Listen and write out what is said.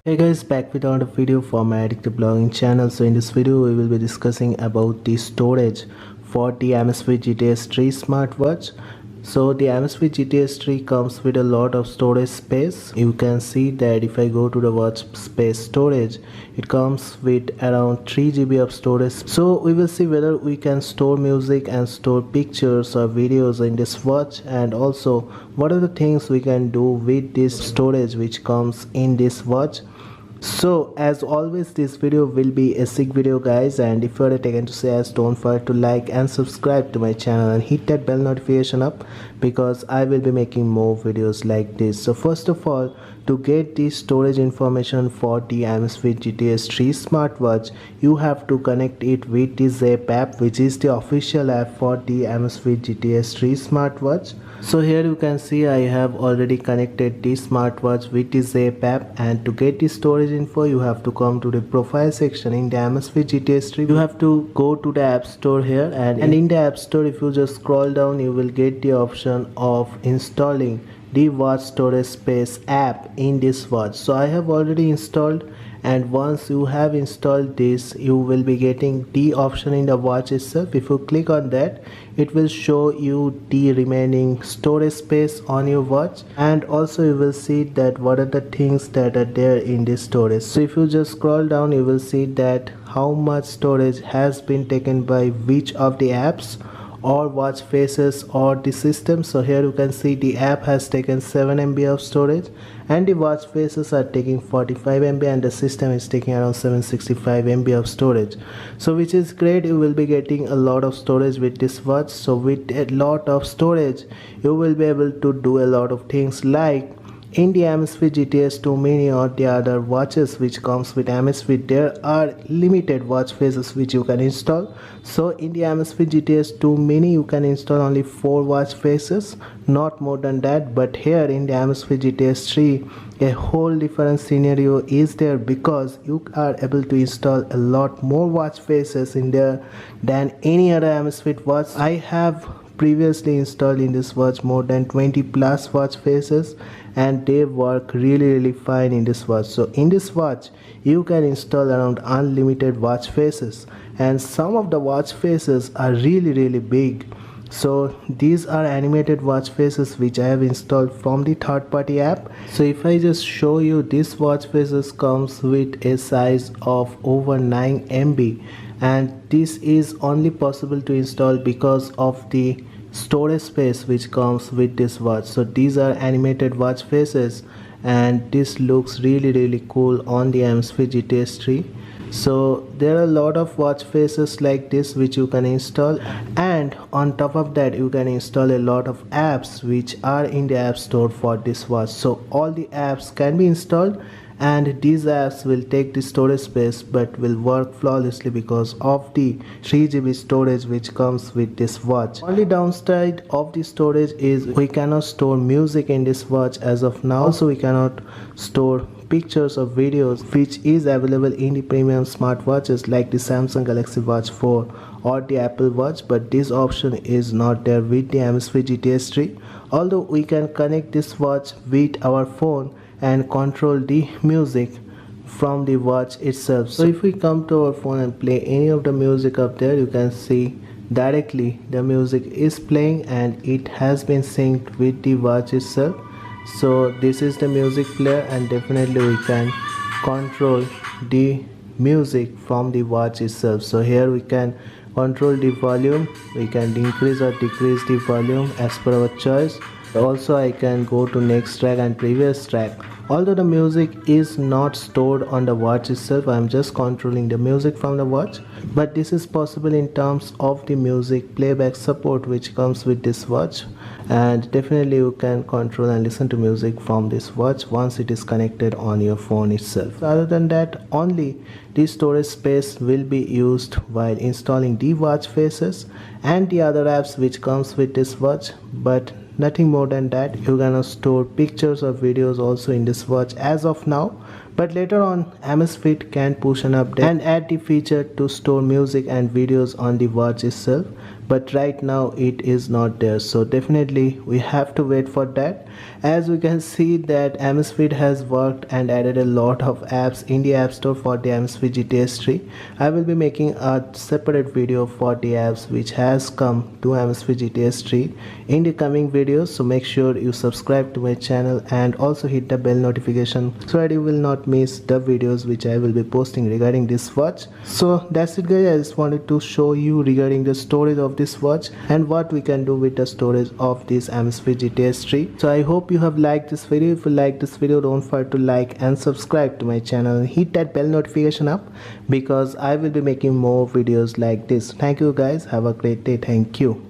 Hey guys, back with another video for my addictive blogging channel. So in this video we will be discussing about the storage for the Amazfit Gts 3 smartwatch. So the Amazfit Gts 3 comes with a lot of storage space. You can see that if I go to the watch space storage, it comes with around 3 GB of storage. So we will see whether we can store music and store pictures or videos in this watch, and also what are the things we can do with this storage which comes in this watch. So as always, this video will be a sick video guys, and if you are taken to say as, don't forget to like and subscribe to my channel and hit that bell notification up, because I will be making more videos like this. So first of all, to get the storage information for the Amazfit GTS 3 smartwatch, you have to connect it with the Zap app, which is the official app for the Amazfit GTS 3 smartwatch. So here you can see I have already connected the smartwatch with the Zap app, and to get the storage info you have to come to the profile section in the Amazfit GTS 3. You have to go to the app store here, and in the app store if you just scroll down you will get the option of installing the watch storage space app in this watch. So I have already installed, and once you have installed this you will be getting the option in the watch itself. If you click on that, it will show you the remaining storage space on your watch, and also you will see that what are the things that are there in this storage. So if you just scroll down you will see that how much storage has been taken by which of the apps or watch faces or the system. So here you can see the app has taken 7 MB of storage, and the watch faces are taking 45 MB, and the system is taking around 765 MB of storage. So which is great, you will be getting a lot of storage with this watch. So with a lot of storage you will be able to do a lot of things, like in the Amazfit GTS 2 Mini or the other watches which comes with Amazfit, there are limited watch faces which you can install. So in the Amazfit GTS 2 Mini you can install only 4 watch faces, not more than that. But here in the Amazfit GTS 3 a whole different scenario is there, because you are able to install a lot more watch faces in there than any other Amazfit watch. I have previously installed in this watch more than 20 plus watch faces, and they work really fine in this watch. So in this watch you can install around unlimited watch faces, and some of the watch faces are really big. So these are animated watch faces which I have installed from the third-party app. So if I just show you, this watch faces comes with a size of over 9 MB, and this is only possible to install because of the storage space which comes with this watch. So these are animated watch faces, and this looks really cool on the Amazfit GTS 3. So there are a lot of watch faces like this which you can install, and on top of that you can install a lot of apps which are in the app store for this watch. So all the apps can be installed, and these apps will take the storage space but will work flawlessly because of the 3 GB storage which comes with this watch. Only downside of the storage is we cannot store music in this watch as of now. Also we cannot store pictures or videos, which is available in the premium smartwatches like the Samsung Galaxy Watch 4 or the Apple Watch, but this option is not there with the Amazfit GTS 3. Although we can connect this watch with our phone and control the music from the watch itself. So if we come to our phone and play any of the music up there, you can see directly the music is playing and it has been synced with the watch itself. So this is the music player, and definitely we can control the music from the watch itself. So here we can control the volume, we can increase or decrease the volume as per our choice. Also I can go to next track and previous track. Although the music is not stored on the watch itself, I am just controlling the music from the watch, but this is possible in terms of the music playback support which comes with this watch, and definitely you can control and listen to music from this watch once it is connected on your phone itself. Other than that, only the storage space will be used while installing the watch faces and the other apps which comes with this watch, but nothing more than that. You're gonna store pictures or videos also in this watch as of now, But later on, Amazfit can push an update and add the feature to store music and videos on the watch itself. But right now it is not there, so definitely we have to wait for that. As we can see that Amazfit has worked and added a lot of apps in the App Store for the Amazfit GTS 3. I will be making a separate video for the apps which has come to Amazfit GTS 3 in the coming videos, so make sure you subscribe to my channel and also hit the bell notification so that you will not miss the videos which I will be posting regarding this watch. So that's it guys, I just wanted to show you regarding the storage of this watch and what we can do with the storage of this Amazfit GTS 3. So I hope you have liked this video. If you like this video, don't forget to like and subscribe to my channel and hit that bell notification up because I will be making more videos like this. Thank you guys, have a great day. Thank you.